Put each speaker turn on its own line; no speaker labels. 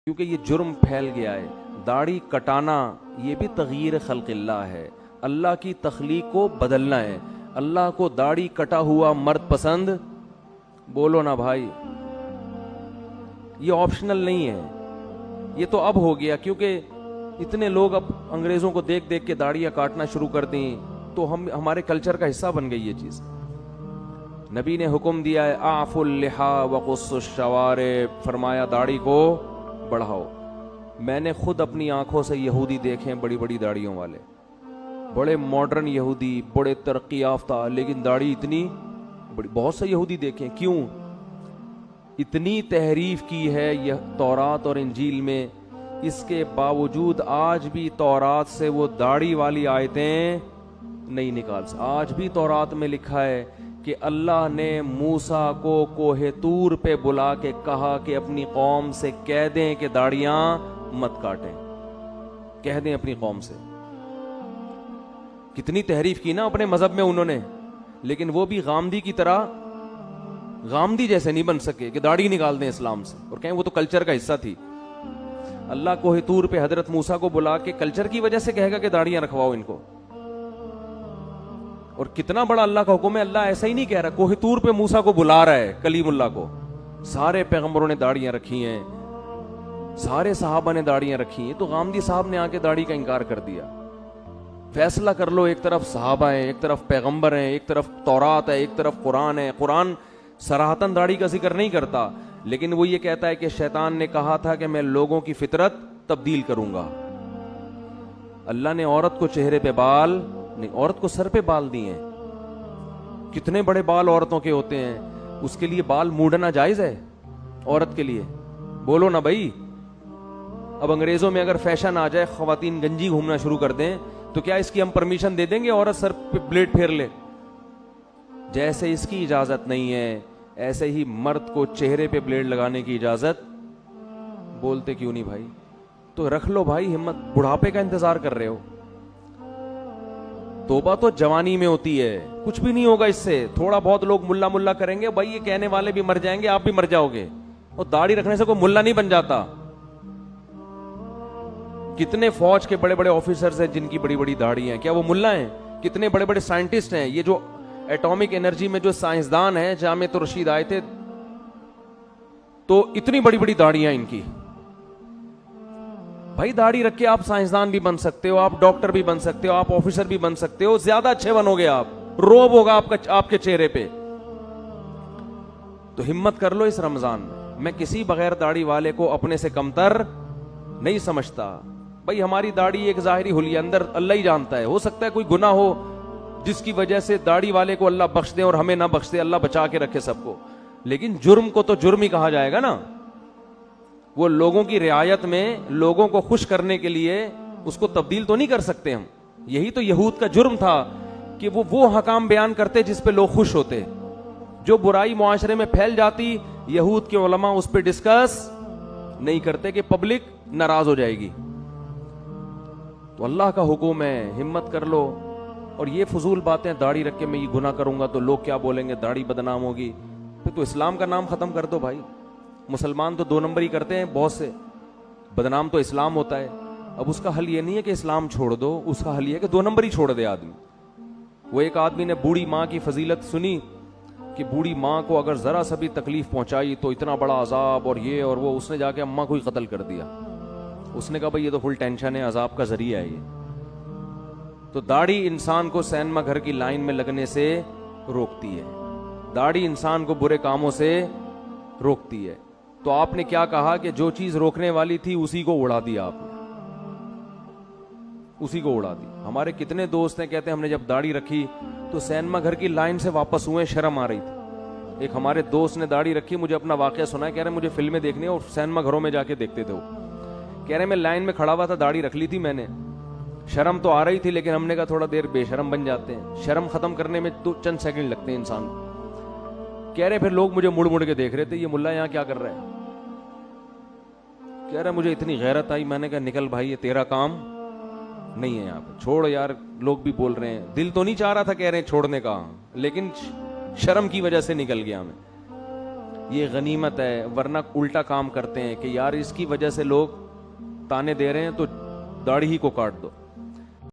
کیونکہ یہ جرم پھیل گیا ہے. داڑھی کٹانا یہ بھی تغییر خلق اللہ ہے, اللہ کی تخلیق کو بدلنا ہے. اللہ کو داڑھی کٹا ہوا مرد پسند؟ بولو نا بھائی, یہ آپشنل نہیں ہے, یہ تو اب ہو گیا کیونکہ اتنے لوگ اب انگریزوں کو دیکھ دیکھ کے داڑیاں کاٹنا شروع کر دیں تو ہمارے کلچر کا حصہ بن گئی یہ چیز. نبی نے حکم دیا ہے اعفوا اللحا وقصوا الشوارب, فرمایا داڑھی کو بڑھاؤ. میں نے خود اپنی آنکھوں سے یہودی دیکھے بڑی بڑی داڑھیوں والے, بڑے ماڈرن یہودی, بڑے ترقی یافتہ, لیکن داڑھی اتنی بڑی. بہت سے یہودی دیکھیں, کیوں؟ اتنی تحریف کی ہے یہ تورات اور انجیل میں, اس کے باوجود آج بھی تورات سے وہ داڑھی والی آیتیں نہیں نکال سکتے. آج بھی تورات میں لکھا ہے کہ اللہ نے موسیٰ کو کوہ طور پہ بلا کے کہا کہ اپنی قوم سے کہہ دیں کہ داڑیاں مت کاٹیں, کہہ دیں اپنی قوم سے. کتنی تحریف کی نا اپنے مذہب میں انہوں نے, لیکن وہ بھی غامدی کی طرح, غامدی جیسے نہیں بن سکے کہ داڑھی نکال دیں اسلام سے اور کہیں وہ تو کلچر کا حصہ تھی. اللہ کوہ طور پہ حضرت موسیٰ کو بلا کے کلچر کی وجہ سے کہے گا کہ داڑیاں رکھواؤ ان کو. اور کتنا بڑا اللہ کا حکم ہے, اللہ ایسا ہی نہیں کہہ رہا, کوہ طور پہ موسیٰ کو بلا رہا ہے, کلیم اللہ کو. سارے پیغمبروں نے داڑیاں رکھی ہیں, سارے صحابہ نے داڑیاں رکھی ہیں, تو غامدی صاحب نے آ کے داڑھی کا انکار کر دیا. فیصلہ کر لو, ایک طرف صحابہ ہیں, ایک طرف پیغمبر ہیں, ایک طرف تورات ہے, ایک طرف قرآن ہے. قرآن صراحتاً داڑھی کا ذکر نہیں کرتا, لیکن وہ یہ کہتا ہے کہ شیطان نے کہا تھا کہ میں لوگوں کی فطرت تبدیل کروں گا. اللہ نے عورت کو چہرے پہ بال نہیں, عورت کو سر پہ بال دیے ہیں. کتنے بڑے بال عورتوں کے ہوتے ہیں, اس کے لیے بال موڑنا جائز ہے عورت کے لیے؟ بولو نا بھائی. اب انگریزوں میں اگر فیشن آ جائے, خواتین گنجی گھومنا شروع کر دیں, تو کیا اس کی ہم پرمیشن دے دیں گے عورت سر پہ بلیڈ پھیر لے؟ جیسے اس کی اجازت نہیں ہے, ایسے ہی مرد کو چہرے پہ بلیڈ لگانے کی اجازت. بولتے کیوں نہیں بھائی؟ تو رکھ لو بھائی ہمت, بڑھاپے کا انتظار کر رہے ہو. توبہ تو جوانی میں ہوتی ہے, کچھ بھی نہیں ہوگا اس سے. تھوڑا بہت لوگ ملا ملا کریں گے, بھائی یہ کہنے والے بھی مر جائیں گے, آپ بھی مر جاؤ گے. اور داڑھی رکھنے سے کوئی ملا نہیں بن جاتا. کتنے فوج کے بڑے بڑے آفیسرز ہیں جن کی بڑی بڑی داڑھی ہیں, کیا وہ ملا ہیں؟ کتنے بڑے بڑے سائنٹسٹ ہیں, یہ جو ایٹامک انرجی میں جو سائنسدان ہیں, جامعۃ الرشید آئے تھے تو اتنی بڑی بڑی داڑیاں ان کی. بھائی داڑھی رکھ کے آپ سائنسدان بھی بن سکتے ہو, آپ ڈاکٹر بھی بن سکتے ہو, آپ آفیسر بھی بن سکتے ہو, زیادہ اچھے بنو گے آپ, روب ہوگا آپ کے چہرے پہ. تو ہمت کر لو اس رمضان میں کسی بغیر داڑھی والے کو اپنے سے کمتر نہیں سمجھتا. بھائی ہماری داڑھی ایک ظاہری حلیہ, اندر اللہ ہی جانتا ہے. ہو سکتا ہے کوئی گناہ ہو جس کی وجہ سے داڑھی والے کو اللہ بخش دے اور ہمیں نہ بخش دے, اللہ بچا کے رکھے سب کو, لیکن جرم کو تو جرم ہی کہا جائے گا نا. وہ لوگوں کی رعایت میں لوگوں کو خوش کرنے کے لیے اس کو تبدیل تو نہیں کر سکتے ہم. یہی تو یہود کا جرم تھا کہ وہ حکام بیان کرتے جس پہ لوگ خوش ہوتے. جو برائی معاشرے میں پھیل جاتی, یہود کے علماء اس پہ ڈسکس نہیں کرتے کہ پبلک ناراض ہو جائے گی. تو اللہ کا حکم ہے, ہمت کر لو. اور یہ فضول باتیں, داڑھی رکھ کے میں یہ گناہ کروں گا تو لوگ کیا بولیں گے, داڑھی بدنام ہوگی, پھر تو اسلام کا نام ختم کر دو بھائی. مسلمان تو 2 نمبر ہی کرتے ہیں بہت سے, بدنام تو اسلام ہوتا ہے. اب اس کا حل یہ نہیں ہے کہ اسلام چھوڑ دو, اس کا حل یہ ہے کہ 2 نمبر ہی چھوڑ دے آدمی. وہ ایک آدمی نے بوڑھی ماں کی فضیلت سنی کہ بوڑھی ماں کو اگر ذرا سا بھی تکلیف پہنچائی تو اتنا بڑا عذاب اور یہ اور وہ, اس نے جا کے اماں کو ہی قتل کر دیا. اس نے کہا بھائی یہ تو فل ٹینشن ہے, عذاب کا ذریعہ ہے یہ. تو داڑھی انسان کو سینما گھر کی لائن میں لگنے سے روکتی ہے, داڑھی انسان کو برے کاموں سے روکتی ہے. تو آپ نے کیا کہا کہ جو چیز روکنے والی تھی اسی کو اڑا دیا آپ نے, اسی کو اڑا دی. ہمارے کتنے دوست ہیں کہتے ہیں ہم نے جب داڑھی رکھی تو سینما گھر کی لائن سے واپس ہوئے, شرم آ رہی تھی. ایک ہمارے دوست نے داڑھی رکھی, مجھے اپنا واقعہ سنا, کہہ رہے مجھے فلمیں دیکھنی ہے اور سینما گھروں میں جا کے دیکھتے تھے. کہہ رہے میں لائن میں کھڑا ہوا تھا, داڑھی رکھ لی تھی میں نے, شرم تو آ رہی تھی, لیکن ہم نے کہا تھوڑا دیر بے شرم بن جاتے ہیں. شرم ختم کرنے میں تو چند سیکنڈ لگتے ہیں انسان کو. کہہ رہے پھر لوگ مجھے مڑ مڑ کے دیکھ رہے تھے, یہ ملا یہاں کیا کر رہا ہے. کہہ رہا مجھے اتنی غیرت آئی, میں نے کہا نکل بھائی, یہ تیرا کام نہیں ہے یہاں پہ, چھوڑ یار. لوگ بھی بول رہے ہیں, دل تو نہیں چاہ رہا تھا کہہ رہے ہیں چھوڑنے کا, لیکن شرم کی وجہ سے نکل گیا میں. یہ غنیمت ہے، ورنہ الٹا کام کرتے ہیں کہ یار اس کی وجہ سے لوگ تانے دے رہے ہیں تو داڑھی ہی کو کاٹ دو.